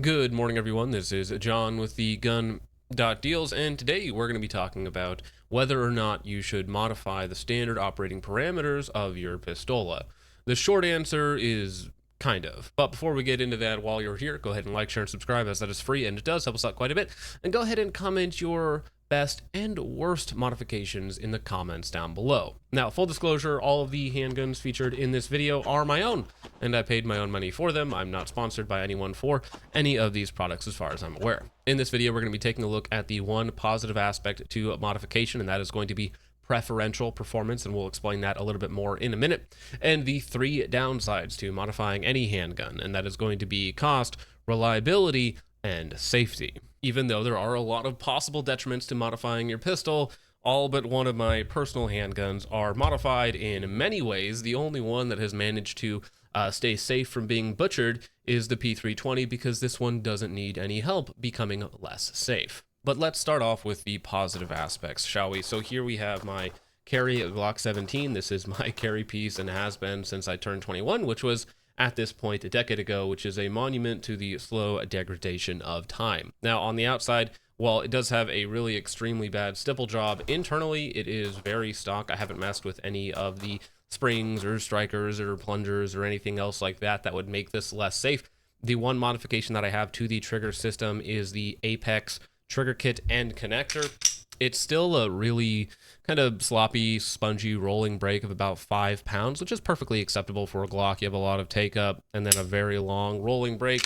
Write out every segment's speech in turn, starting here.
Good morning, everyone. This is John with the Gun.Deals, and today we're going to be talking about whether or not you should modify the standard operating parameters of your pistola. The short answer is kind of. But before we get into that, while you're here, go ahead and like, share, and subscribe, as that is free and it does help us out quite a bit. And go ahead and comment your best and worst modifications in the comments down below. Now, full disclosure, all of the handguns featured in this video are my own, and I paid my own money for them. I'm not sponsored by anyone for any of these products as far as I'm aware. In this video, we're going to be taking a look at the one positive aspect to modification, and that is going to be preferential performance, and we'll explain that a little bit more in a minute, and the three downsides to modifying any handgun, and that is going to be cost, reliability, and safety. Even though there are a lot of possible detriments to modifying your pistol, all but one of my personal handguns are modified in many ways. The only one that has managed to stay safe from being butchered is the P320, because this one doesn't need any help becoming less safe. But let's start off with the positive aspects, shall we? So here we have my carry Glock 17. This is my carry piece and has been since I turned 21, which was at this point a decade ago, which is a monument to the slow degradation of time. Now, on the outside, while it does have a really extremely bad stipple job, internally it is very stock. I haven't messed with any of the springs or strikers or plungers or anything else like that that would make this less safe. The one modification that I have to the trigger system is the Apex trigger kit and connector. It's still a really kind of sloppy, spongy rolling break of about 5 pounds, which is perfectly acceptable for a Glock. You have a lot of take up and then a very long rolling break,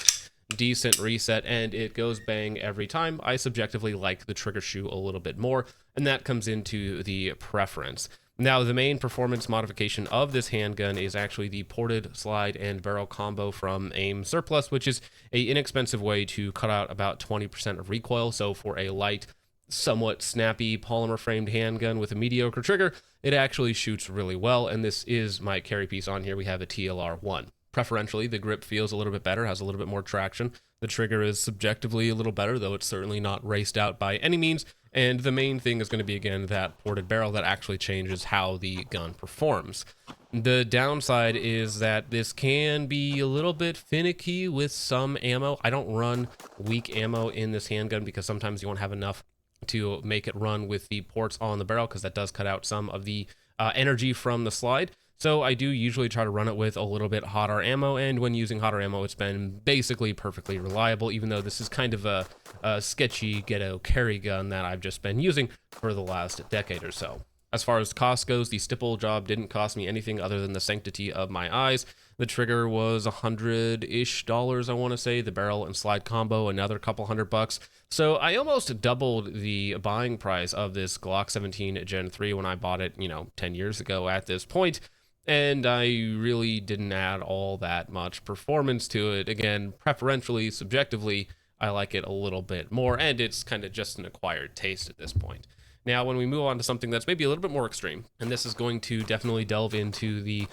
decent reset, and it goes bang every time. I subjectively like the trigger shoe a little bit more, and that comes into the preference. Now, the main performance modification of this handgun is actually the ported slide and barrel combo from AIM Surplus, which is an inexpensive way to cut out about 20% of recoil. So for a light, somewhat snappy polymer framed handgun with a mediocre trigger, it actually shoots really well. And this is my carry piece on here. We have a TLR1. Preferentially, the grip feels a little bit better, has a little bit more traction. The trigger is subjectively a little better, though it's certainly not raced out by any means. And the main thing is going to be, again, that ported barrel that actually changes how the gun performs. The downside is that this can be a little bit finicky with some ammo. I don't run weak ammo in this handgun because sometimes you won't have enough to make it run with the ports on the barrel, because that does cut out some of the energy from the slide. So I do usually try to run it with a little bit hotter ammo, and when using hotter ammo, it's been basically perfectly reliable, even though this is kind of a sketchy ghetto carry gun that I've just been using for the last decade or so. As far as cost goes, the stipple job didn't cost me anything other than the sanctity of my eyes. The trigger was $100-ish, I want to say. The barrel and slide combo, another couple $100. So I almost doubled the buying price of this Glock 17 Gen 3 when I bought it, 10 years ago at this point. And I really didn't add all that much performance to it. Again, preferentially, subjectively, I like it a little bit more, and it's kind of just an acquired taste at this point. Now, when we move on to something that's maybe a little bit more extreme, and this is going to definitely delve into the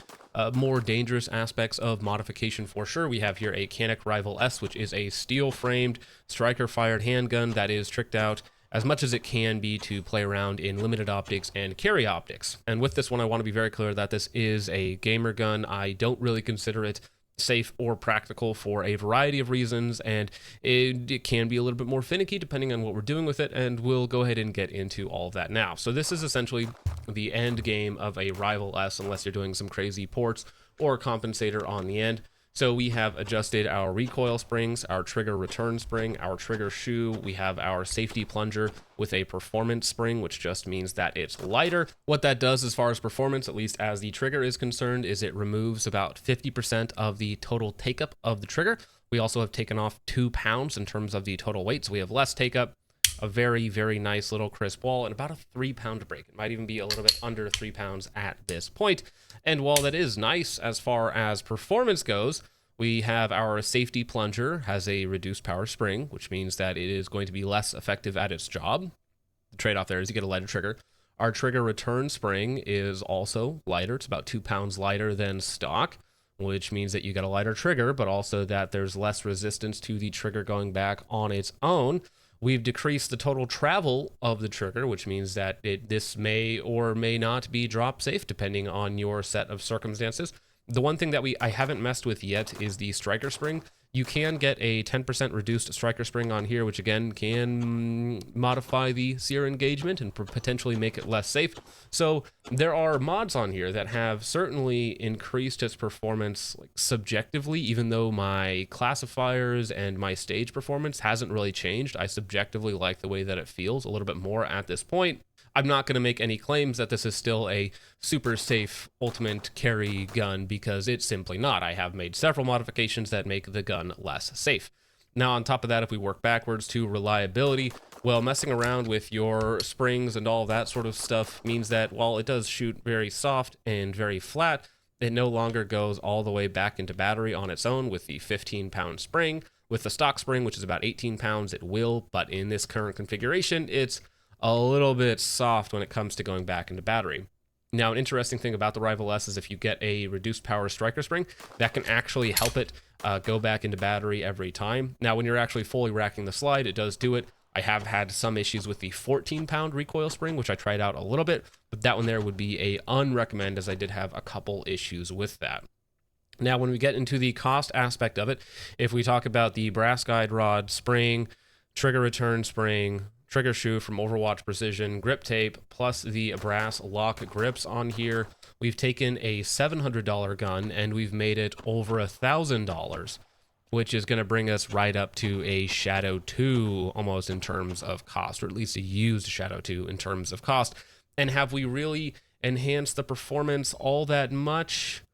more dangerous aspects of modification for sure. We have here a Canik Rival S, which is a steel-framed, striker-fired handgun that is tricked out as much as it can be to play around in limited optics and carry optics. And with this one, I want to be very clear that this is a gamer gun. I don't really consider it safe or practical for a variety of reasons, and it can be a little bit more finicky depending on what we're doing with it, and we'll go ahead and get into all of that now. So this is essentially the end game of a Rival S, unless you're doing some crazy ports or compensator on the end. So we have adjusted our recoil springs, our trigger return spring, our trigger shoe. We have our safety plunger with a performance spring, which just means that it's lighter. What that does as far as performance, at least as the trigger is concerned, is it removes about 50% of the total take-up of the trigger. We also have taken off 2 pounds in terms of the total weight, so we have less take-up, a very, very nice little crisp wall, and about a 3-pound break. It might even be a little bit under 3 pounds at this point. And while that is nice as far as performance goes, we have our safety plunger has a reduced power spring, which means that it is going to be less effective at its job. The trade-off there is you get a lighter trigger. Our trigger return spring is also lighter. It's about 2 pounds lighter than stock, which means that you get a lighter trigger, but also that there's less resistance to the trigger going back on its own. We've decreased the total travel of the trigger, which means that this may or may not be drop safe depending on your set of circumstances. The one thing that I haven't messed with yet is the striker spring. You can get a 10% reduced striker spring on here, which again can modify the sear engagement and potentially make it less safe. So there are mods on here that have certainly increased its performance like subjectively, even though my classifiers and my stage performance hasn't really changed. I subjectively like the way that it feels a little bit more at this point. I'm not going to make any claims that this is still a super safe ultimate carry gun, because it's simply not. I have made several modifications that make the gun less safe. Now, on top of that, if we work backwards to reliability, well, messing around with your springs and all that sort of stuff means that while it does shoot very soft and very flat, it no longer goes all the way back into battery on its own with the 15-pound spring. With the stock spring, which is about 18 pounds, it will, but in this current configuration, it's a little bit soft when it comes to going back into battery. Now, an interesting thing about the Rival S is if you get a reduced power striker spring, that can actually help it go back into battery every time. Now, when you're actually fully racking the slide, it does do it. I have had some issues with the 14-pound recoil spring, which I tried out a little bit, but that one there would be a unrecommend, as I did have a couple issues with that. Now, when we get into the cost aspect of it, if we talk about the brass guide rod spring, trigger return spring, trigger shoe from Overwatch Precision, grip tape, plus the brass lock grips on here, we've taken a $700 gun and we've made it over $1,000, which is going to bring us right up to a Shadow 2 almost in terms of cost, or at least a used Shadow 2 in terms of cost. And have we really enhanced the performance all that much?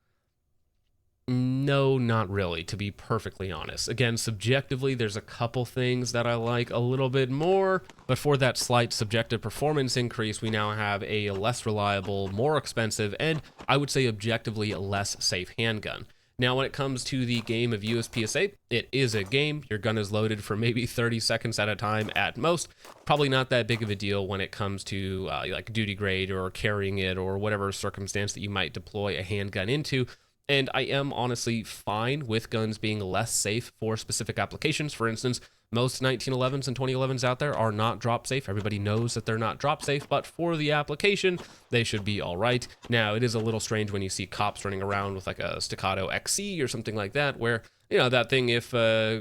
No, not really, to be perfectly honest. Again, subjectively, there's a couple things that I like a little bit more, but for that slight subjective performance increase, we now have a less reliable, more expensive, and I would say objectively less safe handgun. Now, when it comes to the game of USPSA, it is a game. Your gun is loaded for maybe 30 seconds at a time at most. Probably not that big of a deal when it comes to like duty grade or carrying it or whatever circumstance that you might deploy a handgun into. And I am honestly fine with guns being less safe for specific applications. For instance, most 1911s and 2011s out there are not drop safe. Everybody knows that they're not drop safe, but for the application, they should be all right. Now, it is a little strange when you see cops running around with like a Staccato XC or something like that, where, you know, that thing, if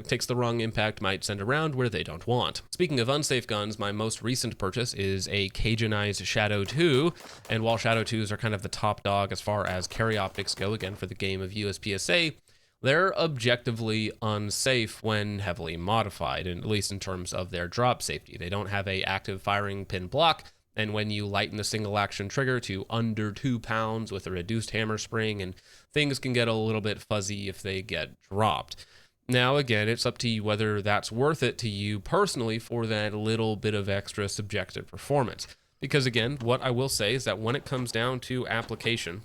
takes the wrong impact, might send around where they don't want. Speaking of unsafe guns, my most recent purchase is a Cajunized Shadow 2, and while Shadow 2s are kind of the top dog as far as carry optics go, again, for the game of USPSA, they're objectively unsafe when heavily modified, at least in terms of their drop safety. They don't have a active firing pin block, and when you lighten the single action trigger to under 2 pounds with a reduced hammer spring, and things can get a little bit fuzzy if they get dropped. Now, again, it's up to you whether that's worth it to you personally for that little bit of extra subjective performance. Because again, what I will say is that when it comes down to application,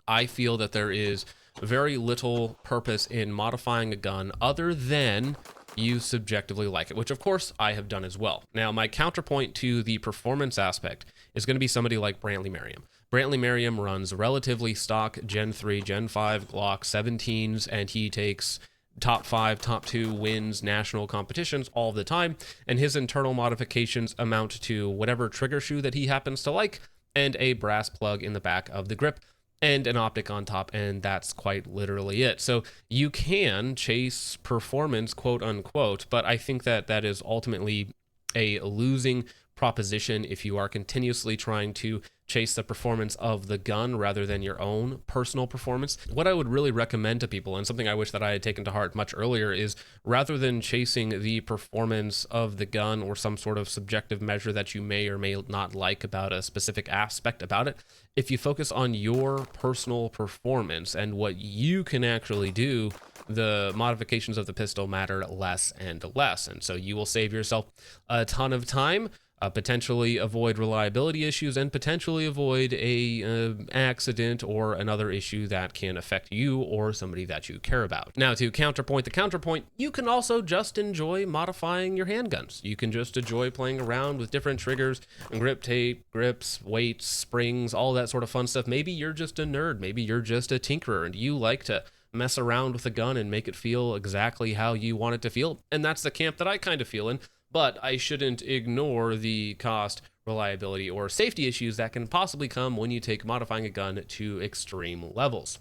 I feel that there is very little purpose in modifying a gun other than you subjectively like it, which of course I have done as well. Now, my counterpoint to the performance aspect is going to be somebody like Brantley Merriam. Brantley Merriam runs relatively stock Gen 3, Gen 5 Glock 17s, and he takes top 5, top 2 wins national competitions all the time, and his internal modifications amount to whatever trigger shoe that he happens to like, and a brass plug in the back of the grip, and an optic on top, and that's quite literally it. So you can chase performance, quote unquote, but I think that that is ultimately a losing proposition if you are continuously trying to chase the performance of the gun rather than your own personal performance. What I would really recommend to people, and something I wish that I had taken to heart much earlier, is rather than chasing the performance of the gun or some sort of subjective measure that you may or may not like about a specific aspect about it, if you focus on your personal performance and what you can actually do, the modifications of the pistol matter less and less. And so you will save yourself a ton of time, potentially avoid reliability issues, and potentially avoid a accident or another issue that can affect you or somebody that you care about. Now, to counterpoint the counterpoint, you can also just enjoy modifying your handguns. You can just enjoy playing around with different triggers and grip tape, grips, weights, springs, all that sort of fun stuff. Maybe you're just a nerd. Maybe you're just a tinkerer and you like to mess around with a gun and make it feel exactly how you want it to feel. And that's the camp that I kind of feel in. But I shouldn't ignore the cost, reliability, or safety issues that can possibly come when you take modifying a gun to extreme levels.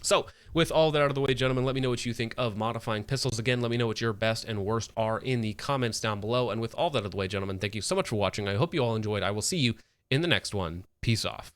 So, with all that out of the way, gentlemen, let me know what you think of modifying pistols. Again, let me know what your best and worst are in the comments down below. And with all that out of the way, gentlemen, thank you so much for watching. I hope you all enjoyed. I will see you in the next one. Peace off.